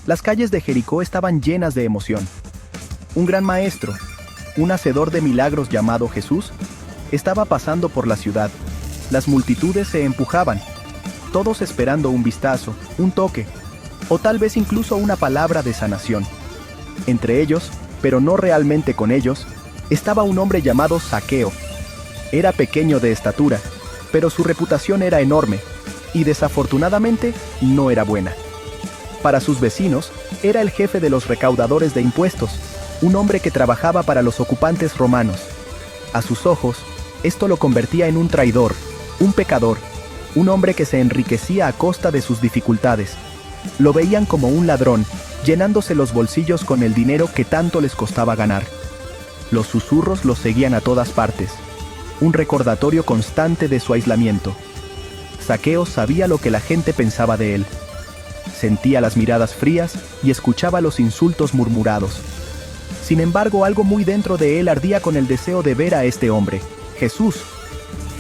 Las calles de Jericó estaban llenas de emoción. Un gran maestro, un hacedor de milagros llamado Jesús, estaba pasando por la ciudad. Las multitudes se empujaban, todos esperando un vistazo, un toque, o tal vez incluso una palabra de sanación. Entre ellos, pero no realmente con ellos, estaba un hombre llamado Zaqueo. Era pequeño de estatura, pero su reputación era enorme, y desafortunadamente no era buena. Para sus vecinos, era el jefe de los recaudadores de impuestos, un hombre que trabajaba para los ocupantes romanos. A sus ojos, esto lo convertía en un traidor, un pecador, un hombre que se enriquecía a costa de sus dificultades. Lo veían como un ladrón, llenándose los bolsillos con el dinero que tanto les costaba ganar. Los susurros los seguían a todas partes, un recordatorio constante de su aislamiento. Zaqueo sabía lo que la gente pensaba de él. Sentía las miradas frías y escuchaba los insultos murmurados. Sin embargo, algo muy dentro de él ardía con el deseo de ver a este hombre, Jesús.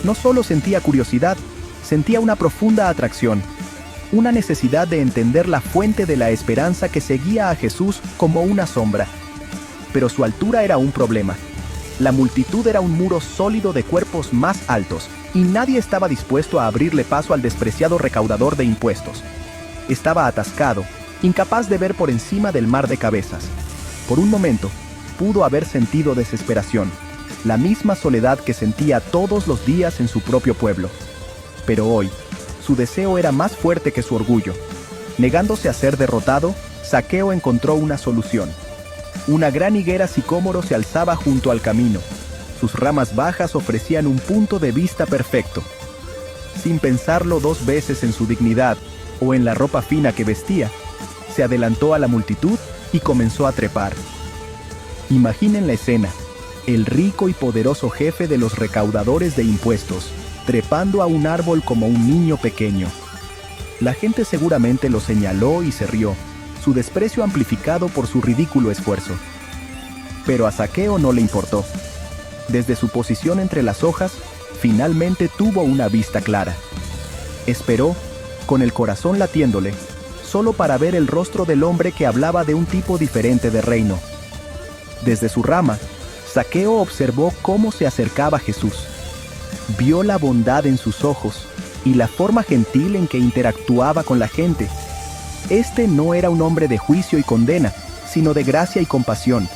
No solo sentía curiosidad, sentía una profunda atracción, una necesidad de entender la fuente de la esperanza que seguía a Jesús como una sombra. Pero su altura era un problema. La multitud era un muro sólido de cuerpos más altos, y nadie estaba dispuesto a abrirle paso al despreciado recaudador de impuestos. Estaba atascado, incapaz de ver por encima del mar de cabezas. Por un momento, pudo haber sentido desesperación, la misma soledad que sentía todos los días en su propio pueblo. Pero hoy, su deseo era más fuerte que su orgullo. Negándose a ser derrotado, Zaqueo encontró una solución. Una gran higuera sicómoro se alzaba junto al camino. Sus ramas bajas ofrecían un punto de vista perfecto. Sin pensarlo dos veces en su dignidad o en la ropa fina que vestía, se adelantó a la multitud y comenzó a trepar. Imaginen la escena: el rico y poderoso jefe de los recaudadores de impuestos, trepando a un árbol como un niño pequeño. La gente seguramente lo señaló y se rió, su desprecio amplificado por su ridículo esfuerzo. Pero a Zaqueo no le importó. Desde su posición entre las hojas, finalmente tuvo una vista clara. Esperó, con el corazón latiéndole, solo para ver el rostro del hombre que hablaba de un tipo diferente de reino. Desde su rama, Zaqueo observó cómo se acercaba Jesús. Vio la bondad en sus ojos y la forma gentil en que interactuaba con la gente. Este no era un hombre de juicio y condena, sino de gracia y compasión.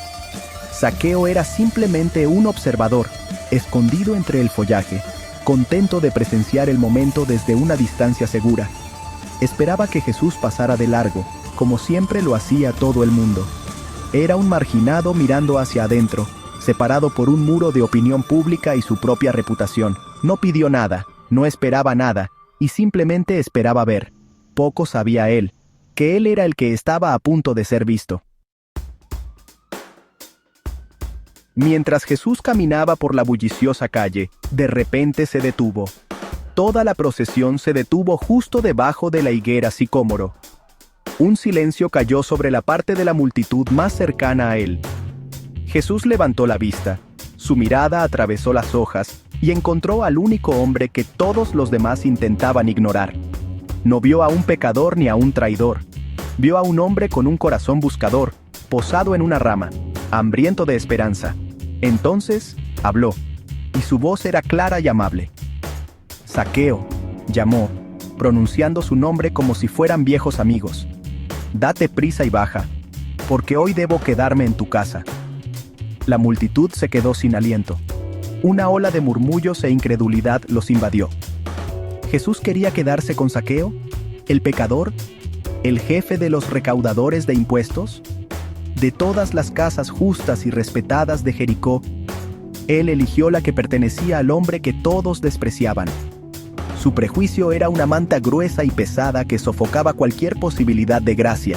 Zaqueo era simplemente un observador, escondido entre el follaje, contento de presenciar el momento desde una distancia segura. Esperaba que Jesús pasara de largo, como siempre lo hacía todo el mundo. Era un marginado mirando hacia adentro, separado por un muro de opinión pública y su propia reputación. No pidió nada, no esperaba nada, y simplemente esperaba ver. Poco sabía él, que él era el que estaba a punto de ser visto. Mientras Jesús caminaba por la bulliciosa calle, de repente se detuvo. Toda la procesión se detuvo justo debajo de la higuera sicómoro. Un silencio cayó sobre la parte de la multitud más cercana a él. Jesús levantó la vista, su mirada atravesó las hojas y encontró al único hombre que todos los demás intentaban ignorar. No vio a un pecador ni a un traidor. Vio a un hombre con un corazón buscador, posado en una rama, hambriento de esperanza. Entonces, habló, y su voz era clara y amable. Zaqueo, llamó, pronunciando su nombre como si fueran viejos amigos. Date prisa y baja, porque hoy debo quedarme en tu casa. La multitud se quedó sin aliento. Una ola de murmullos e incredulidad los invadió. ¿Jesús quería quedarse con Zaqueo, el pecador, el jefe de los recaudadores de impuestos? De todas las casas justas y respetadas de Jericó, él eligió la que pertenecía al hombre que todos despreciaban. Su prejuicio era una manta gruesa y pesada que sofocaba cualquier posibilidad de gracia.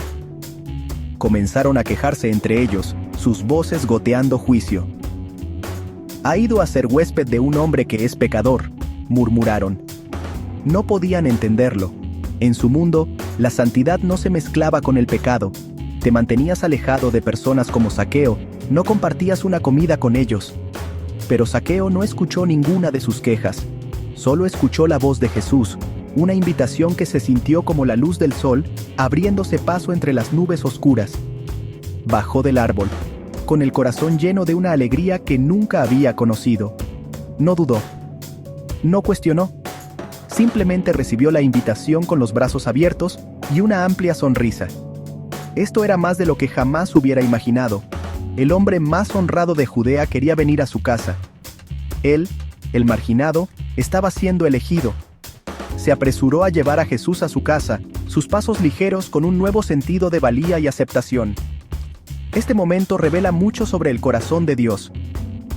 Comenzaron a quejarse entre ellos, sus voces goteando juicio. «Ha ido a ser huésped de un hombre que es pecador», murmuraron. No podían entenderlo. En su mundo, la santidad no se mezclaba con el pecado. Te mantenías alejado de personas como Zaqueo, no compartías una comida con ellos. Pero Zaqueo no escuchó ninguna de sus quejas. Solo escuchó la voz de Jesús, una invitación que se sintió como la luz del sol, abriéndose paso entre las nubes oscuras. Bajó del árbol, con el corazón lleno de una alegría que nunca había conocido. No dudó. No cuestionó. Simplemente recibió la invitación con los brazos abiertos y una amplia sonrisa. Esto era más de lo que jamás hubiera imaginado. El hombre más honrado de Judea quería venir a su casa. Él, el marginado, estaba siendo elegido. Se apresuró a llevar a Jesús a su casa, sus pasos ligeros con un nuevo sentido de valía y aceptación. Este momento revela mucho sobre el corazón de Dios.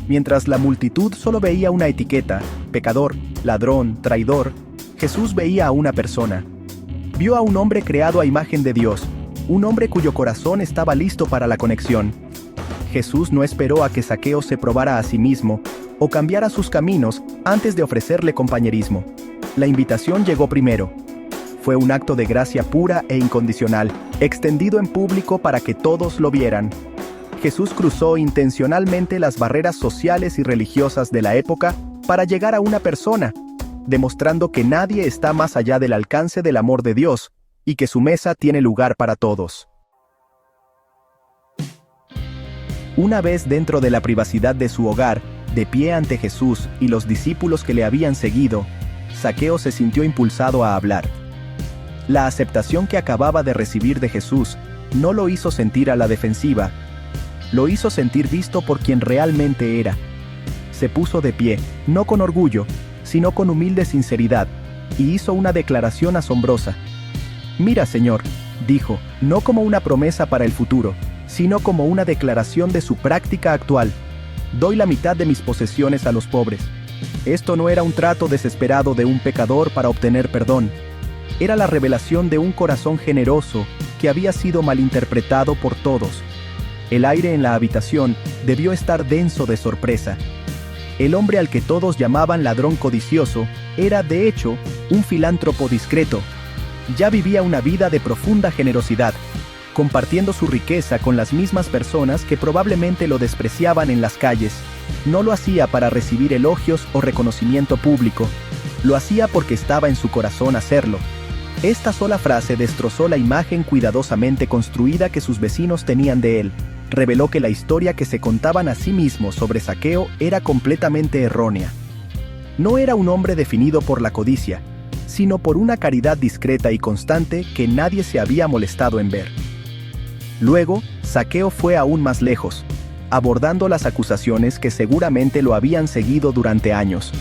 Mientras la multitud solo veía una etiqueta, pecador, ladrón, traidor, Jesús veía a una persona. Vio a un hombre creado a imagen de Dios, un hombre cuyo corazón estaba listo para la conexión. Jesús no esperó a que Zaqueo se probara a sí mismo o cambiara sus caminos antes de ofrecerle compañerismo. La invitación llegó primero. Fue un acto de gracia pura e incondicional, extendido en público para que todos lo vieran. Jesús cruzó intencionalmente las barreras sociales y religiosas de la época para llegar a una persona, demostrando que nadie está más allá del alcance del amor de Dios y que su mesa tiene lugar para todos. Una vez dentro de la privacidad de su hogar, de pie ante Jesús y los discípulos que le habían seguido, Zaqueo se sintió impulsado a hablar. La aceptación que acababa de recibir de Jesús no lo hizo sentir a la defensiva, lo hizo sentir visto por quien realmente era. Se puso de pie, no con orgullo, sino con humilde sinceridad, y hizo una declaración asombrosa. «Mira, Señor», dijo, no como una promesa para el futuro, sino como una declaración de su práctica actual. «Doy la mitad de mis posesiones a los pobres». Esto no era un trato desesperado de un pecador para obtener perdón. Era la revelación de un corazón generoso que había sido malinterpretado por todos. El aire en la habitación debió estar denso de sorpresa. El hombre al que todos llamaban ladrón codicioso era, de hecho, un filántropo discreto. Ya vivía una vida de profunda generosidad, compartiendo su riqueza con las mismas personas que probablemente lo despreciaban en las calles. No lo hacía para recibir elogios o reconocimiento público. Lo hacía porque estaba en su corazón hacerlo. Esta sola frase destrozó la imagen cuidadosamente construida que sus vecinos tenían de él. Reveló que la historia que se contaban a sí mismos sobre Zaqueo era completamente errónea. No era un hombre definido por la codicia, sino por una caridad discreta y constante que nadie se había molestado en ver. Luego, Zaqueo fue aún más lejos, abordando las acusaciones que seguramente lo habían seguido durante años.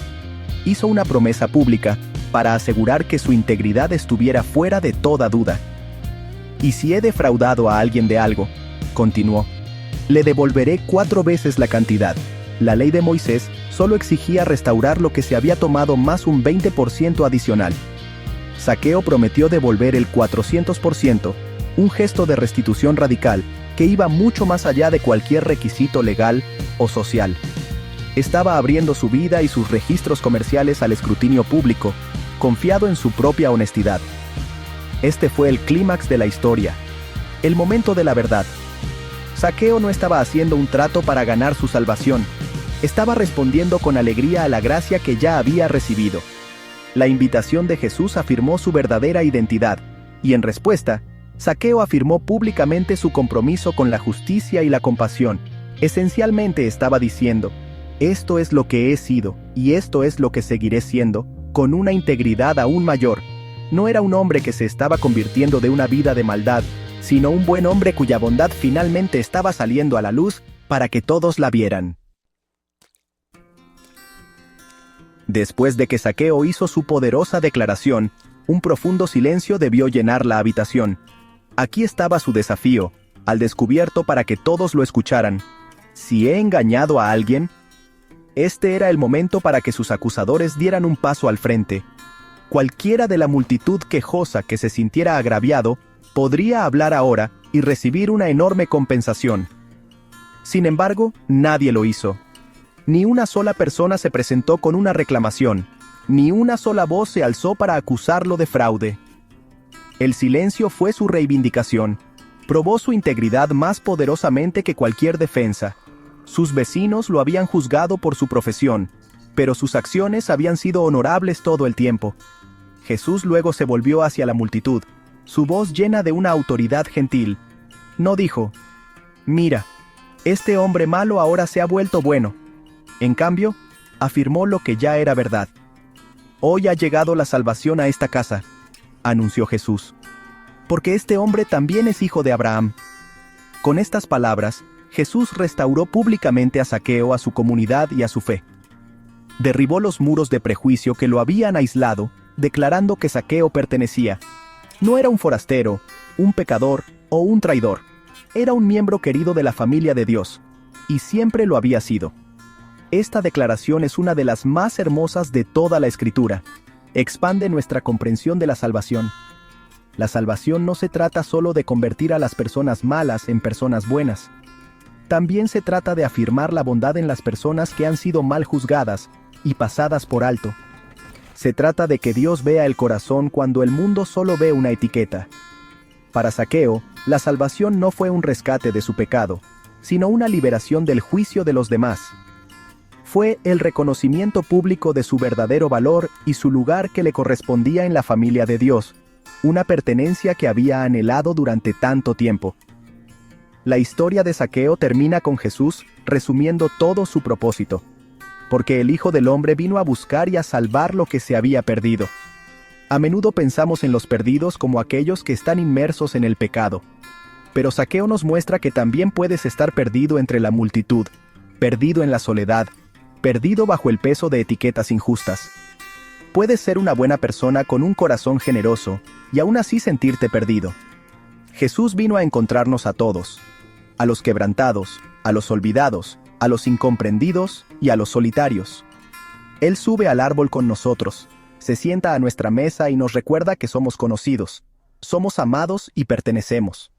Hizo una promesa pública para asegurar que su integridad estuviera fuera de toda duda. «Y si he defraudado a alguien de algo», continuó, «le devolveré 4 veces la cantidad». La ley de Moisés solo exigía restaurar lo que se había tomado más un 20% adicional. Zaqueo prometió devolver el 400%, un gesto de restitución radical que iba mucho más allá de cualquier requisito legal o social. Estaba abriendo su vida y sus registros comerciales al escrutinio público, confiado en su propia honestidad. Este fue el clímax de la historia, el momento de la verdad. Zaqueo no estaba haciendo un trato para ganar su salvación, estaba respondiendo con alegría a la gracia que ya había recibido. La invitación de Jesús afirmó su verdadera identidad, y en respuesta, Zaqueo afirmó públicamente su compromiso con la justicia y la compasión. Esencialmente estaba diciendo: esto es lo que he sido, y esto es lo que seguiré siendo, con una integridad aún mayor. No era un hombre que se estaba convirtiendo de una vida de maldad, sino un buen hombre cuya bondad finalmente estaba saliendo a la luz para que todos la vieran. Después de que Zaqueo hizo su poderosa declaración, un profundo silencio debió llenar la habitación. Aquí estaba su desafío, al descubierto para que todos lo escucharan. ¿Si he engañado a alguien? Este era el momento para que sus acusadores dieran un paso al frente. Cualquiera de la multitud quejosa que se sintiera agraviado podría hablar ahora y recibir una enorme compensación. Sin embargo, nadie lo hizo. Ni una sola persona se presentó con una reclamación, ni una sola voz se alzó para acusarlo de fraude. El silencio fue su reivindicación. Probó su integridad más poderosamente que cualquier defensa. Sus vecinos lo habían juzgado por su profesión, pero sus acciones habían sido honorables todo el tiempo. Jesús luego se volvió hacia la multitud, su voz llena de una autoridad gentil. No dijo: «Mira, este hombre malo ahora se ha vuelto bueno». En cambio, afirmó lo que ya era verdad. «Hoy ha llegado la salvación a esta casa», anunció Jesús, «porque este hombre también es hijo de Abraham». Con estas palabras, Jesús restauró públicamente a Zaqueo, a su comunidad y a su fe. Derribó los muros de prejuicio que lo habían aislado, declarando que Zaqueo pertenecía. No era un forastero, un pecador o un traidor. Era un miembro querido de la familia de Dios, y siempre lo había sido. Esta declaración es una de las más hermosas de toda la Escritura. Expande nuestra comprensión de la salvación. La salvación no se trata solo de convertir a las personas malas en personas buenas. También se trata de afirmar la bondad en las personas que han sido mal juzgadas y pasadas por alto. Se trata de que Dios vea el corazón cuando el mundo solo ve una etiqueta. Para Zaqueo, la salvación no fue un rescate de su pecado, sino una liberación del juicio de los demás. Fue el reconocimiento público de su verdadero valor y su lugar que le correspondía en la familia de Dios, una pertenencia que había anhelado durante tanto tiempo. La historia de Zaqueo termina con Jesús resumiendo todo su propósito, porque el Hijo del Hombre vino a buscar y a salvar lo que se había perdido. A menudo pensamos en los perdidos como aquellos que están inmersos en el pecado, pero Zaqueo nos muestra que también puedes estar perdido entre la multitud, perdido en la soledad, perdido bajo el peso de etiquetas injustas. Puedes ser una buena persona con un corazón generoso y aún así sentirte perdido. Jesús vino a encontrarnos a todos, a los quebrantados, a los olvidados, a los incomprendidos y a los solitarios. Él sube al árbol con nosotros, se sienta a nuestra mesa y nos recuerda que somos conocidos, somos amados y pertenecemos.